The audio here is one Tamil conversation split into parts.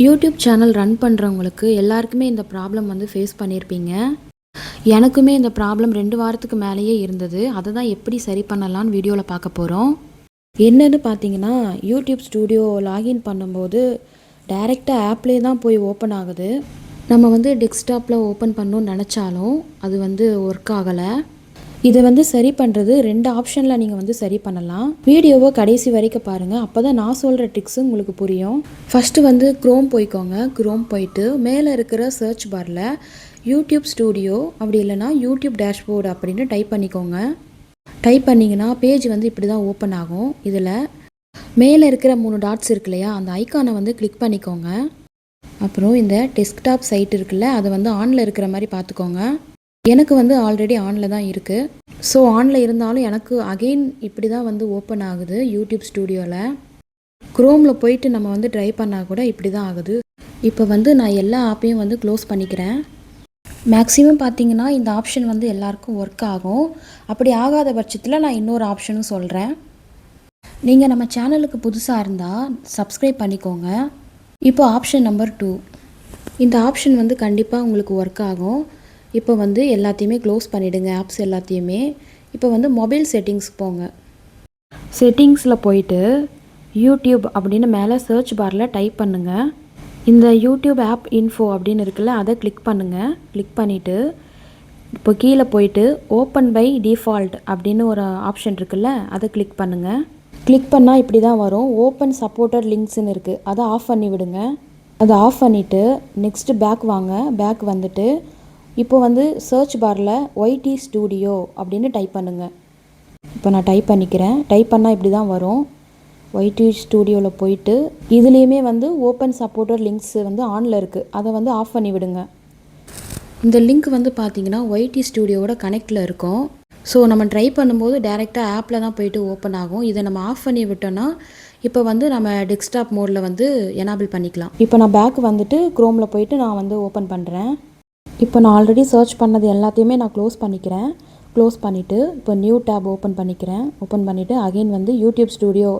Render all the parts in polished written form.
யூடியூப் சேனல் ரன் பண்ணுறவங்களுக்கு எல்லாருக்குமே இந்த ப்ராப்ளம் வந்து ஃபேஸ் பண்ணியிருப்பீங்க. எனக்குமே இந்த ப்ராப்ளம் 2 வாரத்துக்கு மேலேயே இருந்தது. அதை தான் எப்படி சரி பண்ணலான்னு வீடியோவில் பார்க்க போகிறோம். என்னன்னு பார்த்தீங்கன்னா, யூடியூப் ஸ்டூடியோ லாகின் பண்ணும்போது டைரெக்டாக ஆப்லேயே தான் போய் ஓப்பன் ஆகுது. நம்ம வந்து டெஸ்க்டாப்பில் ஓப்பன் பண்ணணும்னு நினச்சாலும் அது வந்து ஒர்க் ஆகலை. இதை வந்து சரி பண்ணுறது 2 ஆப்ஷனில் நீங்கள் வந்து சரி பண்ணலாம். வீடியோவை கடைசி வரைக்கும் பாருங்கள், அப்போ தான் நான் சொல்கிற ட்ரிக்ஸு உங்களுக்கு புரியும். ஃபஸ்ட்டு வந்து க்ரோம் போய்க்கோங்க. க்ரோம் போயிட்டு மேலே இருக்கிற சர்ச் பாரில் யூடியூப் ஸ்டூடியோ அப்படி இல்லைனா யூடியூப் டேஷ்போர்டு அப்படின்னு டைப் பண்ணிக்கோங்க. டைப் பண்ணிங்கன்னா பேஜ் வந்து இப்படி தான் ஓப்பன் ஆகும். இதில் மேலே இருக்கிற 3 டாட்ஸ் இருக்கு இல்லையா, அந்த ஐக்கானை வந்து கிளிக் பண்ணிக்கோங்க. அப்புறம் இந்த டெஸ்க்டாப் சைட் இருக்குல்ல, அதை வந்து ஆனில் இருக்கிற மாதிரி பார்த்துக்கோங்க. எனக்கு வந்து ஆல்ரெடி ஆனில் தான் இருக்குது. ஸோ ஆனில் இருந்தாலும் எனக்கு அகெயின் இப்படி தான் வந்து ஓப்பன் ஆகுது யூடியூப் ஸ்டூடியோவில். க்ரோமில் போயிட்டு நம்ம வந்து ட்ரை பண்ணால் கூட இப்படி தான் ஆகுது. இப்போ வந்து நான் எல்லா ஆப்பையும் வந்து க்ளோஸ் பண்ணிக்கிறேன். மேக்ஸிமம் பார்த்தீங்கன்னா இந்த ஆப்ஷன் வந்து எல்லாருக்கும் ஒர்க் ஆகும். அப்படி ஆகாத பட்சத்தில் நான் இன்னொரு ஆப்ஷனும் சொல்கிறேன். நீங்கள் நம்ம சேனலுக்கு புதுசாக இருந்தால் சப்ஸ்கிரைப் பண்ணிக்கோங்க. இப்போ ஆப்ஷன் நம்பர் 2, இந்த ஆப்ஷன் வந்து கண்டிப்பாக உங்களுக்கு ஒர்க் ஆகும். இப்போ வந்து எல்லாத்தையுமே க்ளோஸ் பண்ணிவிடுங்க, ஆப்ஸ் எல்லாத்தையுமே. இப்போ வந்து மொபைல் செட்டிங்ஸ் போங்க. செட்டிங்ஸில் போயிட்டு யூடியூப் அப்படின்னு மேலே சர்ச் பாரில் டைப் பண்ணுங்கள். இந்த யூடியூப் ஆப் இன்ஃபோ அப்படின்னு இருக்குல்ல, அதை கிளிக் பண்ணுங்கள். கிளிக் பண்ணிவிட்டு இப்போ கீழே போயிட்டு ஓப்பன் பை டிஃபால்ட் அப்படின்னு ஒரு ஆப்ஷன் இருக்குல்ல, அதை கிளிக் பண்ணுங்கள். கிளிக் பண்ணால் இப்படி தான் வரும். ஓப்பன் சப்போர்ட்டட் லிங்க்ஸ்ன்னு இருக்குது, அதை ஆஃப் பண்ணி விடுங்க. அதை ஆஃப் பண்ணிவிட்டு நெக்ஸ்ட்டு பேக் வாங்க. பேக் வந்துட்டு இப்போ வந்து சர்ச் பாரில் ஒய்டி ஸ்டூடியோ அப்படின்னு டைப் பண்ணுங்கள். இப்போ நான் டைப் பண்ணிக்கிறேன். டைப் பண்ணால் இப்படி தான் வரும். ஒய்டி ஸ்டூடியோவில் போயிட்டு இதுலேயுமே வந்து ஓப்பன் சப்போர்ட்டட் லிங்க்ஸ் வந்து ஆனில் இருக்குது, அதை வந்து ஆஃப் பண்ணி விடுங்க. இந்த லிங்க் வந்து பார்த்திங்கன்னா ஒய்டி ஸ்டூடியோவோட கனெக்டில் இருக்கும். ஸோ நம்ம ட்ரை பண்ணும்போது டேரெக்டாக ஆப்பில் தான் போயிட்டு ஓப்பன் ஆகும். இதை நம்ம ஆஃப் பண்ணி விட்டோன்னா இப்போ வந்து நம்ம டெஸ்க்டாப் மோடில் வந்து எனேபிள் பண்ணிக்கலாம். இப்போ நான் பேக் வந்துட்டு க்ரோமில் போயிட்டு நான் வந்து ஓப்பன் பண்ணுறேன். இப்போ நான் ஆல்ரெடி சர்ச் பண்ணது எல்லாத்தையுமே நான் க்ளோஸ் பண்ணிக்கிறேன். க்ளோஸ் பண்ணிவிட்டு இப்போ நியூ டேப் ஓப்பன் பண்ணிக்கிறேன். ஓப்பன் பண்ணிவிட்டு அகெயின் வந்து யூடியூப் ஸ்டூடியோ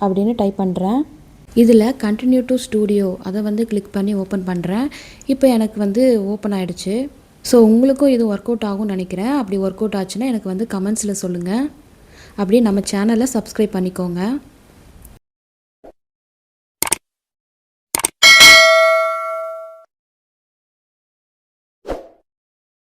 அப்படின்னு டைப் பண்ணுறேன். இதில் கண்டினியூ டு ஸ்டூடியோ அதை வந்து கிளிக் பண்ணி ஓப்பன் பண்ணுறேன். இப்போ எனக்கு வந்து ஓப்பன் ஆகிடுச்சு. ஸோ உங்களுக்கும் இது ஒர்க் அவுட் ஆகும்னு நினைக்கிறேன். அப்படி ஒர்க் அவுட் ஆச்சுன்னா எனக்கு வந்து கமெண்ட்ஸில் சொல்லுங்கள். அப்படியே நம்ம சேனலை சப்ஸ்கிரைப் பண்ணிக்கோங்க.